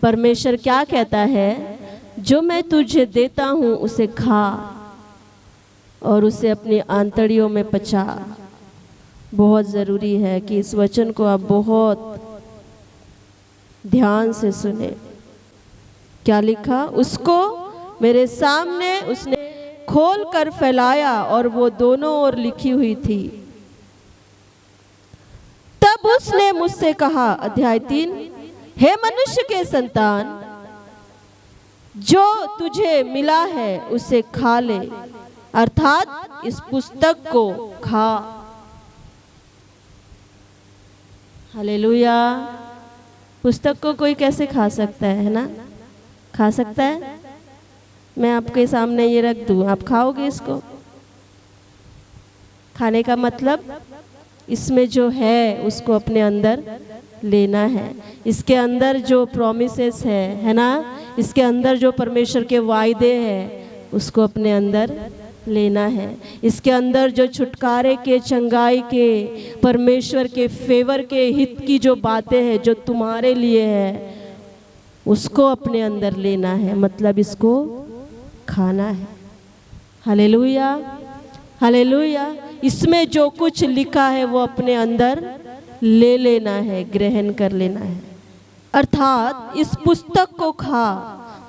परमेश्वर क्या कहता है, जो मैं तुझे देता हूं उसे खा और उसे अपनी आंतड़ियों में पचा। बहुत ज़रूरी है कि इस वचन को आप बहुत ध्यान से सुने। क्या लिखा? उसको मेरे सामने उसने खोल कर फैलाया और वो दोनों ओर लिखी हुई थी। तब उसने मुझसे कहा, अध्याय 3, हे मनुष्य के संतान, जो तुझे मिला है उसे खा ले, अर्थात इस पुस्तक को खा। हालेलुया। पुस्तक को कोई कैसे खा सकता है ना? खा सकता है? मैं आपके सामने ये रख दूं, आप खाओगे इसको? खाने का मतलब इसमें जो है उसको अपने अंदर लेना है। इसके अंदर जो प्रॉमिसेस है ना, इसके अंदर जो परमेश्वर के वायदे हैं उसको अपने अंदर लेना है। इसके अंदर जो छुटकारे के, चंगाई के, परमेश्वर के फेवर के, हित की जो बातें हैं जो तुम्हारे लिए है उसको अपने अंदर लेना है, मतलब इसको खाना है। Hallelujah, hallelujah. इसमें जो कुछ लिखा है वो अपने अंदर ले लेना है, ग्रहण कर लेना है। अर्थात इस पुस्तक को खा,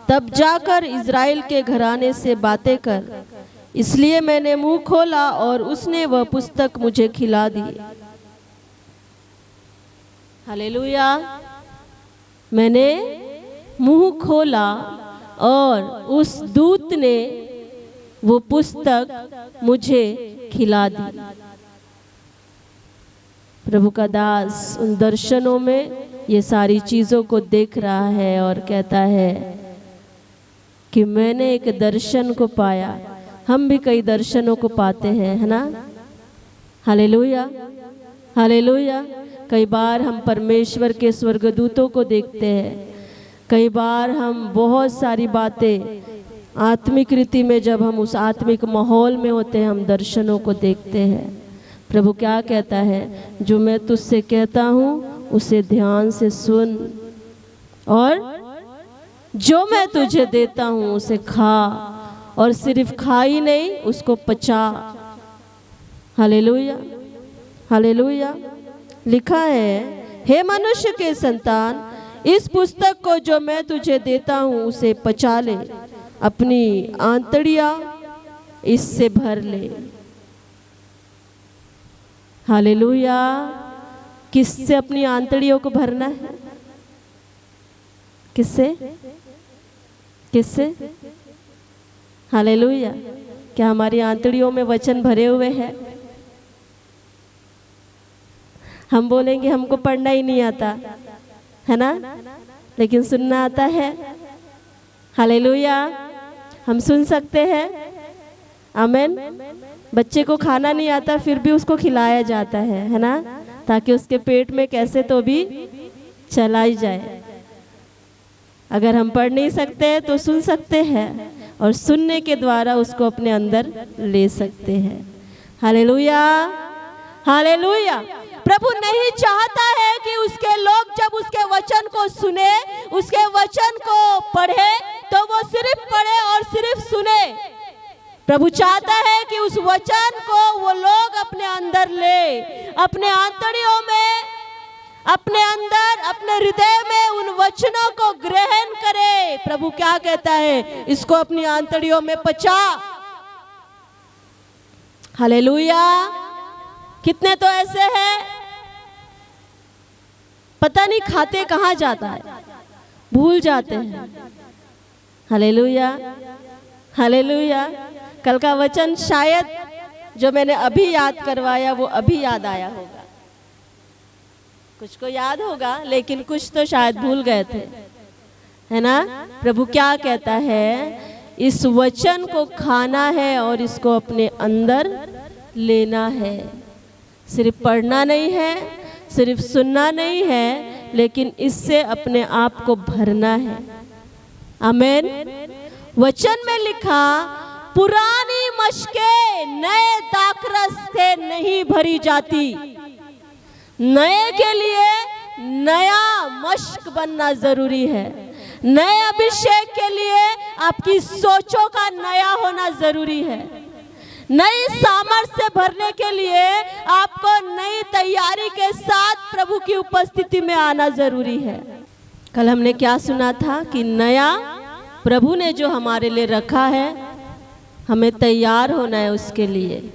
तब जाकर इज़राइल के घराने से बातें कर। इसलिए मैंने मुंह खोला और उसने वह पुस्तक मुझे खिला दी। हालेलुया। मैंने मुंह खोला और उस दूत ने वो पुस्तक मुझे खिला दी। प्रभु का दास उन दर्शनों में ये सारी चीज़ों को देख रहा है और कहता है कि मैंने एक दर्शन को पाया। हम भी कई दर्शनों को पाते हैं, है ना? Hallelujah, hallelujah. कई बार हम परमेश्वर के स्वर्गदूतों को देखते हैं। कई बार हम बहुत सारी बातें आत्मिक रीति में, जब हम उस आत्मिक माहौल में होते हैं, हम दर्शनों को देखते हैं। प्रभु क्या कहता है, जो मैं तुझसे कहता हूँ उसे ध्यान से सुन, और जो मैं तुझे देता हूँ उसे खा, और सिर्फ खा ही नहीं, उसको पचा। Hallelujah, hallelujah. लिखा है, हे मनुष्य के संतान, इस पुस्तक को जो मैं तुझे देता हूँ उसे पचा ले, अपनी आंतड़ियाँ इससे भर ले। हालेलुया। किससे अपनी आंतड़ियों को भरना है? किससे? किससे? हालेलुया। क्या हमारी आंतड़ियों में वचन भरे हुए हैं? हम बोलेंगे हमको पढ़ना ही नहीं आता, है ना, लेकिन सुनना आता है। हालेलुया। हम सुन सकते हैं। आमेन। बच्चे को खाना नहीं आता फिर भी उसको खिलाया जाता है ना, ताकि उसके पेट में कैसे तो भी चला ही जाए। अगर हम पढ़ नहीं सकते तो सुन सकते हैं, और सुनने के द्वारा उसको अपने अंदर ले सकते हैं। Hallelujah, hallelujah. प्रभु नहीं चाहता है कि उसके लोग जब उसके वचन को सुने, उसके वचन को पढ़े, तो वो सिर्फ पढ़े और सिर्फ सुने। प्रभु चाहता है कि उस वचन को वो लोग अपने अंदर ले, अपने आंतड़ियों में, अपने अंदर, अपने हृदय में उन वचनों को ग्रहण करे। प्रभु क्या कहता है, इसको अपनी आंतड़ियों में पचा। हालेलुया। कितने तो ऐसे हैं, पता नहीं खाते कहाँ जाता है, भूल जाते हैं। Hallelujah, hallelujah. कल का वचन शायद जो मैंने अभी याद करवाया वो अभी याद आया होगा, कुछ को याद होगा, लेकिन कुछ तो शायद भूल गए थे, है ना। प्रभु क्या कहता है, इस वचन को खाना है और इसको अपने अंदर लेना है। सिर्फ पढ़ना नहीं है, सिर्फ सुनना नहीं है, लेकिन इससे अपने आप को भरना है। आमेन। वचन में लिखा, पुरानी मशकें नए दाखरस से नहीं भरी जाती। नए के लिए नया मशक बनना जरूरी है। नए अभिषेक के लिए आपकी सोचों का नया होना जरूरी है। नई सामर्थ्य से भरने के लिए आपको नई तैयारी के साथ प्रभु की उपस्थिति में आना जरूरी है। कल हमने क्या सुना था कि नया प्रभु ने जो हमारे लिए रखा है, हमें तैयार होना है उसके लिए,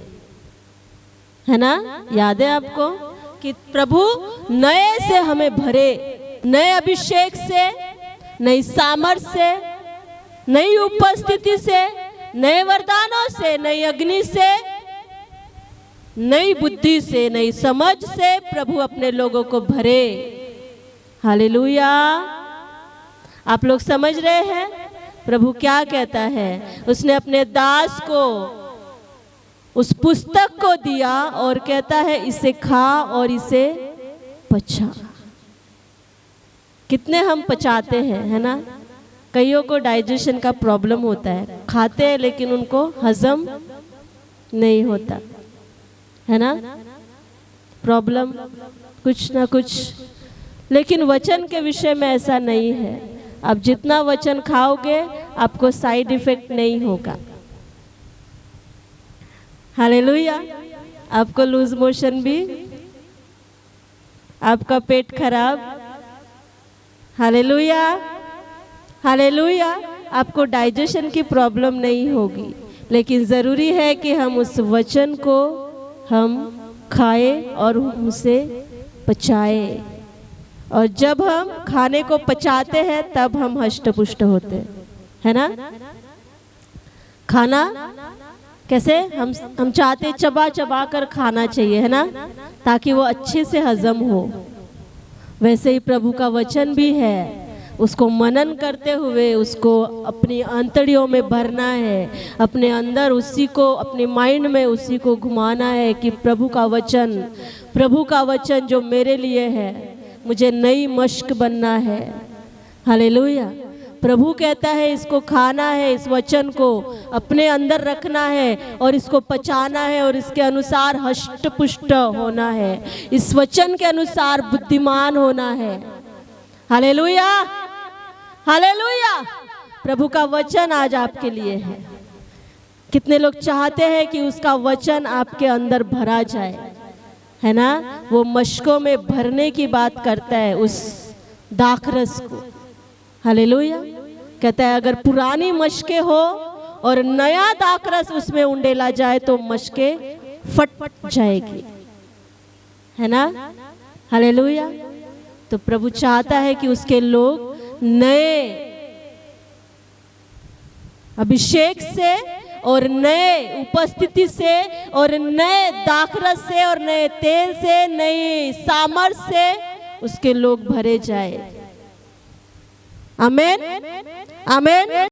है ना? याद है आपको कि प्रभु नए से हमें भरे, नए अभिषेक से, नई सामर्थ्य से, नई उपस्थिति से, नए वरदानों से, नई अग्नि से, नई बुद्धि से, नई समझ से प्रभु अपने लोगों को भरे। हालेलुया। आप लोग समझ रहे हैं प्रभु क्या कहता है? उसने अपने दास को उस पुस्तक को दिया और कहता है इसे खा और इसे पचा। कितने हम पचाते हैं, है ना? कईयों को डाइजेशन का प्रॉब्लम होता है, खाते हैं लेकिन उनको हजम नहीं होता, है ना? प्रॉब्लम कुछ ना कुछ। लेकिन वचन के विषय में ऐसा नहीं है। आप जितना वचन खाओगे आपको साइड इफेक्ट नहीं होगा। हालेलुया। आपको लूज मोशन भी, आपका पेट खराब, हालेलुया हालेलुया, आपको डाइजेशन की प्रॉब्लम नहीं होगी। लेकिन ज़रूरी है कि हम उस वचन को हम खाएं और उसे पचाएं। और जब हम खाने को पचाते हैं तब हम हष्ट-पुष्ट होते हैं, है ना? खाना कैसे हम चाहते चबा चबा कर खाना चाहिए, है ना? ताकि वो अच्छे से हजम हो। वैसे ही प्रभु का वचन भी है, उसको मनन करते हुए उसको अपनी अंतड़ियों में भरना है, अपने अंदर उसी को, अपने माइंड में उसी को घुमाना है कि प्रभु का वचन जो मेरे लिए है, मुझे नई मश्क बनना है। हालेलुया। प्रभु कहता है इसको खाना है, इस वचन को अपने अंदर रखना है और इसको पचाना है और इसके अनुसार हष्ट पुष्ट होना है, इस वचन के अनुसार बुद्धिमान होना है। Hallelujah hallelujah. प्रभु का वचन आज आपके लिए है। कितने लोग चाहते हैं कि उसका वचन आपके अंदर भरा जाए, है ना? वो मशकों में भरने की बात करता है, उस दाखरस को। हालेलुया। कहता है अगर पुरानी मशकें हो और नया दाखरस उसमें उंडेला जाए तो मशकें फट जाएगी, है ना? हालेलुया। तो प्रभु चाहता है कि उसके लोग नए अभिषेक से और नए उपस्थिति से और नए दाखरस से और नए तेल से, नई सामर्थ्य से उसके लोग भरे जाए। आमीन आमीन।